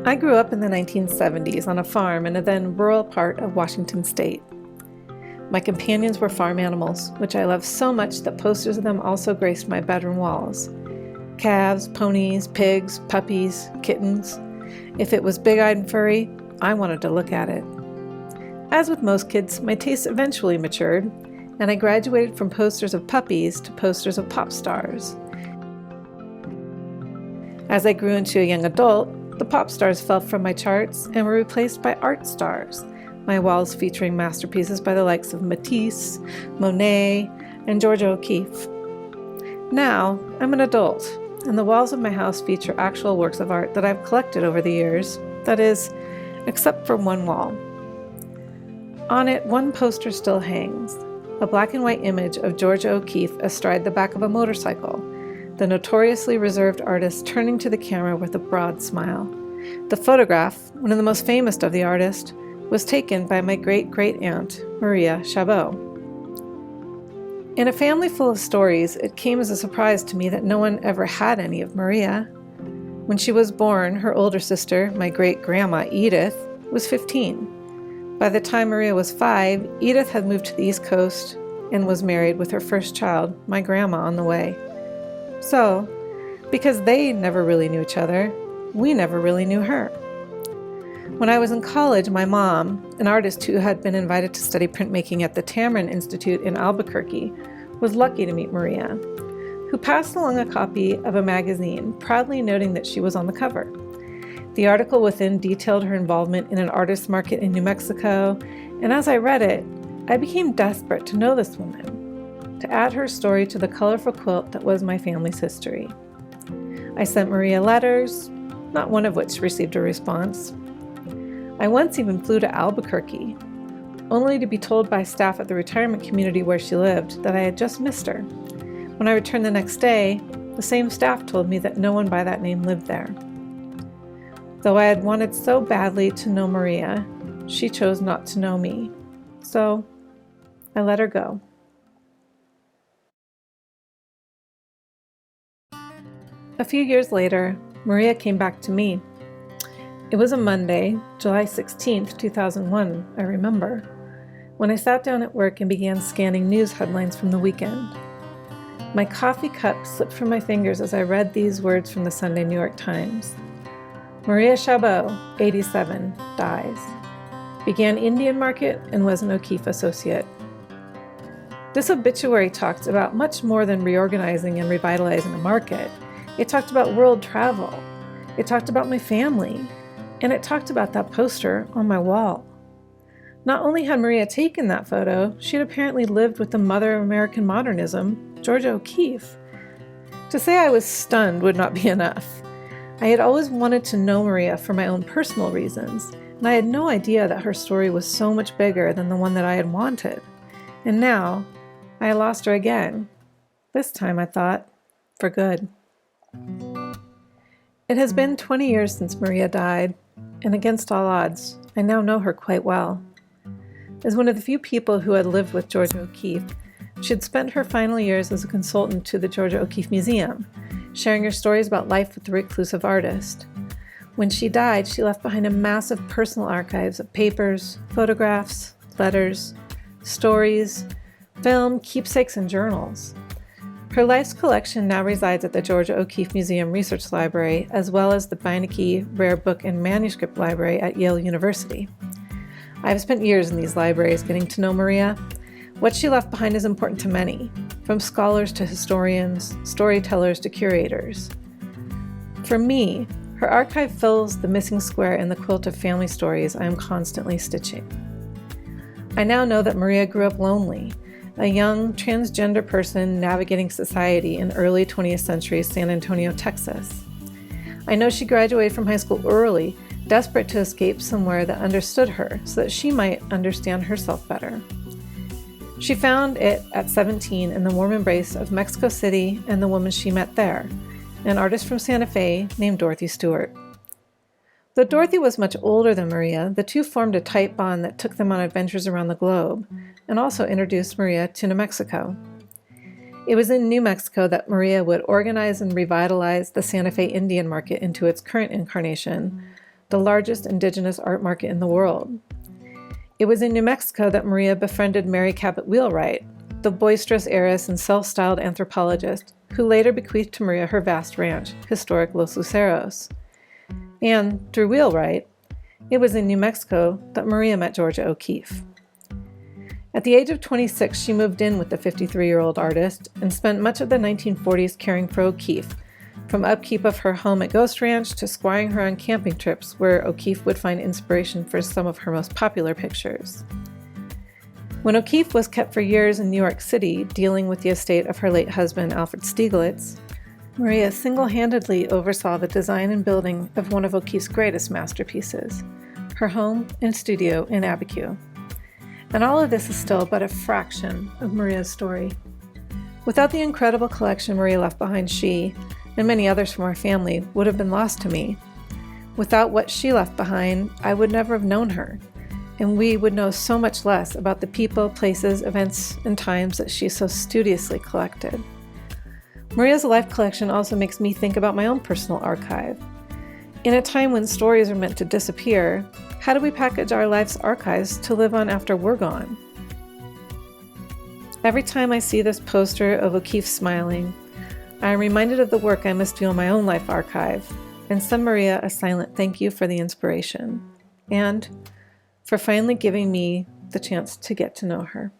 I grew up in the 1970s on a farm in a then rural part of Washington state. My companions were farm animals, which I loved so much that posters of them also graced my bedroom walls. Calves, ponies, pigs, puppies, kittens. If it was big-eyed and furry, I wanted to look at it. As with most kids, my taste eventually matured, and I graduated from posters of puppies to posters of pop stars. As I grew into a young adult, the pop stars fell from my charts and were replaced by art stars, my walls featuring masterpieces by the likes of Matisse, Monet, and Georgia O'Keeffe. Now, I'm an adult, and the walls of my house feature actual works of art that I've collected over the years, that is, except for one wall. On it, one poster still hangs, a black and white image of Georgia O'Keeffe astride the back of a motorcycle, the notoriously reserved artist turning to the camera with a broad smile. The photograph, one of the most famous of the artist, was taken by my great-great-aunt, Maria Chabot. In a family full of stories, it came as a surprise to me that no one ever had any of Maria. When she was born, her older sister, my great-grandma Edith, was 15. By the time Maria was 5, Edith had moved to the East Coast and was married with her first child, my grandma, on the way. So, because they never really knew each other, we never really knew her. When I was in college, my mom, an artist who had been invited to study printmaking at the Tamarind Institute in Albuquerque, was lucky to meet Maria, who passed along a copy of a magazine, proudly noting that she was on the cover. The article within detailed her involvement in an artist market in New Mexico, and as I read it, I became desperate to know this woman, to add her story to the colorful quilt that was my family's history. I sent Maria letters, not one of which received a response. I once even flew to Albuquerque, only to be told by staff at the retirement community where she lived that I had just missed her. When I returned the next day, the same staff told me that no one by that name lived there. Though I had wanted so badly to know Maria, she chose not to know me. So I let her go. A few years later, Maria came back to me. It was a Monday, July 16th, 2001, I remember, when I sat down at work and began scanning news headlines from the weekend. My coffee cup slipped from my fingers as I read these words from the Sunday New York Times. Maria Chabot, 87, dies. Began Indian market and was an O'Keeffe associate. This obituary talked about much more than reorganizing and revitalizing a market. It talked about world travel. It talked about my family. And it talked about that poster on my wall. Not only had Maria taken that photo, she had apparently lived with the mother of American modernism, Georgia O'Keeffe. To say I was stunned would not be enough. I had always wanted to know Maria for my own personal reasons, and I had no idea that her story was so much bigger than the one that I had wanted. And now, I had lost her again. This time, I thought, for good. It has been 20 years since Maria died, and against all odds, I now know her quite well. As one of the few people who had lived with Georgia O'Keeffe, she had spent her final years as a consultant to the Georgia O'Keeffe Museum, sharing her stories about life with the reclusive artist. When she died, she left behind a massive personal archives of papers, photographs, letters, stories, film, keepsakes, and journals. Her life's collection now resides at the Georgia O'Keeffe Museum Research Library, as well as the Beinecke Rare Book and Manuscript Library at Yale University. I've spent years in these libraries getting to know Maria. What she left behind is important to many, from scholars to historians, storytellers to curators. For me, her archive fills the missing square in the quilt of family stories I am constantly stitching. I now know that Maria grew up lonely, a young transgender person navigating society in early 20th century San Antonio, Texas. I know she graduated from high school early, desperate to escape somewhere that understood her so that she might understand herself better. She found it at 17 in the warm embrace of Mexico City and the woman she met there, an artist from Santa Fe named Dorothy Stewart. Though Dorothy was much older than Maria, the two formed a tight bond that took them on adventures around the globe, and also introduced Maria to New Mexico. It was in New Mexico that Maria would organize and revitalize the Santa Fe Indian market into its current incarnation, the largest indigenous art market in the world. It was in New Mexico that Maria befriended Mary Cabot Wheelwright, the boisterous heiress and self-styled anthropologist who later bequeathed to Maria her vast ranch, historic Los Luceros. And, through Wheelwright, it was in New Mexico that Maria met Georgia O'Keeffe. At the age of 26, she moved in with the 53-year-old artist and spent much of the 1940s caring for O'Keeffe, from upkeep of her home at Ghost Ranch to squiring her on camping trips where O'Keeffe would find inspiration for some of her most popular pictures. When O'Keeffe was kept for years in New York City dealing with the estate of her late husband Alfred Stieglitz, Maria single-handedly oversaw the design and building of one of O'Keeffe's greatest masterpieces, her home and studio in Abiquiu. And all of this is still but a fraction of Maria's story. Without the incredible collection Maria left behind, she, and many others from our family, would have been lost to me. Without what she left behind, I would never have known her, and we would know so much less about the people, places, events, and times that she so studiously collected. Maria's life collection also makes me think about my own personal archive. In a time when stories are meant to disappear, how do we package our life's archives to live on after we're gone? Every time I see this poster of O'Keeffe smiling, I am reminded of the work I must do in my own life archive, and send Maria a silent thank you for the inspiration, and for finally giving me the chance to get to know her.